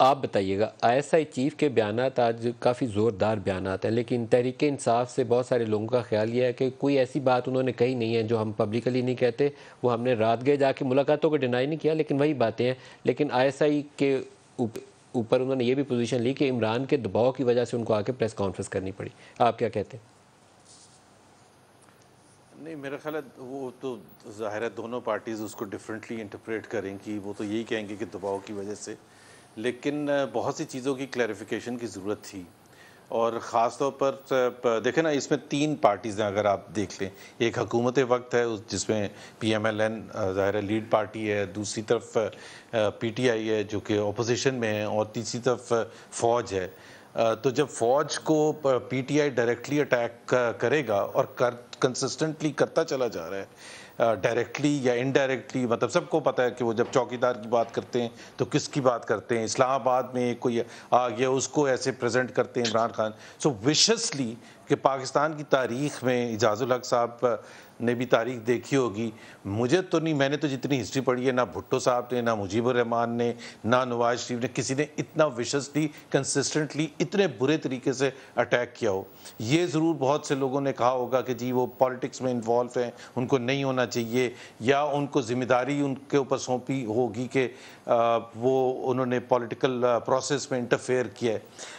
آپ بتائیے گا، I S I chief کے بیانات آج کافی زوردار بیانات ہیں، لیکن تحریک انصاف سے بہت سارے لوگوں کا خیال یہ ہے کہ کوئی ایسی بات انہوں نے کہی نہیں ہے جو ہم پبلکلی نہیں کہتے. وہ ہم نے رات گئے جا کے ملاقاتوں کو ڈینائی نہیں کیا، لیکن وہی باتیں ہیں. لیکن آئی ایس آئی کے اوپر انہوں نے یہ بھی پوزیشن لی کہ عمران کے دباؤ کی وجہ سے ان کو آ کے پریس کانفرنس کرنی پڑی. آپ کیا کہتے ہیں؟ نہیں، میرا خیال ہے وہ تو ظاہر ہے دونوں پارٹیز اس کو ڈفرینٹلی انٹرپریٹ کریں گی. وہ تو یہی کہیں گے کہ دباؤ کی وجہ سے، لیکن بہت سی چیزوں کی کلیریفیکیشن کی ضرورت تھی. اور خاص طور پر دیکھیں نا، اس میں تین پارٹیز ہیں اگر آپ دیکھ لیں. ایک حکومت وقت ہے جس میں پی ایم ایل این ظاہر ہے لیڈ پارٹی ہے، دوسری طرف پی ٹی آئی ہے جو کہ اپوزیشن میں ہے، اور تیسری طرف فوج ہے. تو جب فوج کو P T I directly attack کرے گا اور کنسسٹنٹلی کرتا چلا جا رہا ہے، ڈائریکٹلی یا انڈائریکٹلی، مطلب سب کو پتہ ہے کہ وہ جب چوکیدار کی بات کرتے ہیں تو کس کی بات کرتے ہیں. اسلام آباد میں کوئی آ گیا اس کو ایسے پریزنٹ کرتے ہیں عمران خان. سو وشسلی کہ پاکستان کی تاریخ میں اعجاز الحق صاحب نے بھی تاریخ دیکھی ہوگی. مجھے تو نہیں، میں نے تو جتنی ہسٹری پڑھی ہے، نہ بھٹو صاحب نے، نہ مجیب الرحمان نے، نہ نواز شریف نے، کسی نے اتنا وشسلی کنسسٹنٹلی اتنے برے طریقے سے اٹیک کیا ہو. یہ ضرور بہت سے لوگوں نے کہا ہوگا کہ جی وہ پالیٹکس میں انوالو ہیں، ان کو نہیں ہونا چاہیے، یا ان کو ذمہ داری ان کے اوپر سونپی ہوگی کہ وہ انہوں نے پولیٹیکل پروسیس میں انٹرفیئر کیا ہے.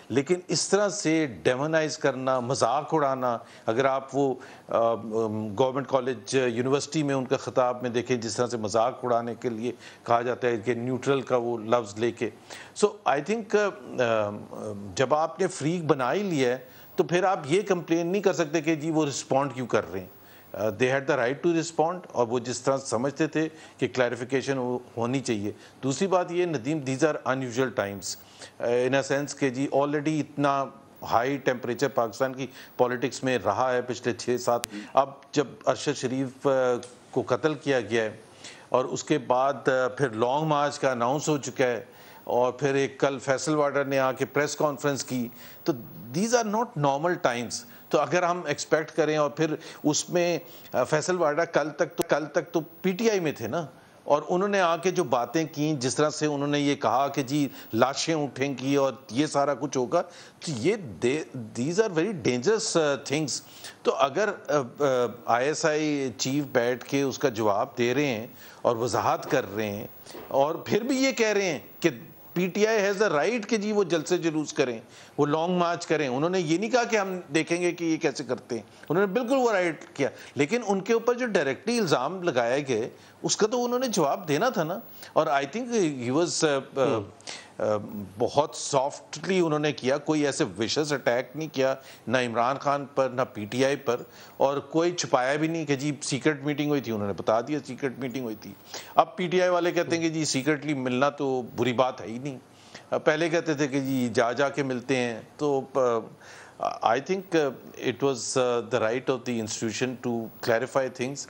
لیکن اس طرح سے ڈیمونائز کرنا، مذاق اڑانا، اگر آپ وہ گورنمنٹ کالج یونیورسٹی میں ان کا خطاب میں دیکھیں جس طرح سے مذاق اڑانے کے لیے کہا جاتا ہے کہ نیوٹرل کا وہ لفظ لے کے. سو آئی تھنک جب آپ نے فریق بنا ہی لیا ہے تو پھر آپ یہ کمپلین نہیں کر سکتے کہ جی وہ رسپونڈ کیوں کر رہے ہیں. They had the right to respond, اور وہ جس طرح سمجھتے تھے کہ کلیریفیکیشن ہونی چاہیے. دوسری بات یہ Nadeem, these are unusual times in a sense کہ جی آلریڈی اتنا ہائی ٹیمپریچر پاکستان کی پولیٹکس میں رہا ہے پچھلے 6-7. اب جب ارشد شریف کو قتل کیا گیا ہے اور اس کے بعد پھر لانگ مارچ کا اناؤنس ہو چکا ہے، اور پھر ایک کل فیصل واڈر نے آ کے پریس کانفرنس کی، تو these are not normal times. تو اگر ہم ایکسپیکٹ کریں، اور پھر اس میں فیصل واڈر کل تک تو پی ٹی آئی میں تھے نا، اور انہوں نے آ کے جو باتیں کی، جس طرح سے انہوں نے یہ کہا کہ جی لاشیں اٹھیں گی اور یہ سارا کچھ ہوگا، تو یہ these are very dangerous things. تو اگر آئی ایس آئی چیف بیٹھ کے اس کا جواب دے رہے ہیں اور وضاحت کر رہے ہیں، اور پھر بھی یہ کہہ رہے ہیں کہ P T I has a right کہ جی وہ جلسے جلوس کریں، وہ لانگ مارچ کریں. انہوں نے یہ نہیں کہا کہ ہم دیکھیں گے کہ یہ کیسے کرتے ہیں، انہوں نے بالکل وہ رائٹ کیا. لیکن ان کے اوپر جو ڈائریکٹلی الزام لگائے گئے اس کا تو انہوں نے جواب دینا تھا نا. اور آئی تھنک ہی واز بہت سافٹلی انہوں نے کیا، کوئی ایسے وشس اٹیک نہیں کیا، نہ عمران خان پر نہ پی ٹی آئی پر، اور کوئی چھپایا بھی نہیں کہ جی سیکرٹ میٹنگ ہوئی تھی. انہوں نے بتا دیا سیکرٹ میٹنگ ہوئی تھی. اب پی ٹی آئی والے کہتے ہیں کہ جی سیکرٹلی ملنا تو بری بات ہے ہی نہیں. پہلے کہتے تھے کہ جی جا کے ملتے ہیں. تو I think it was the right of the institution to clarify things.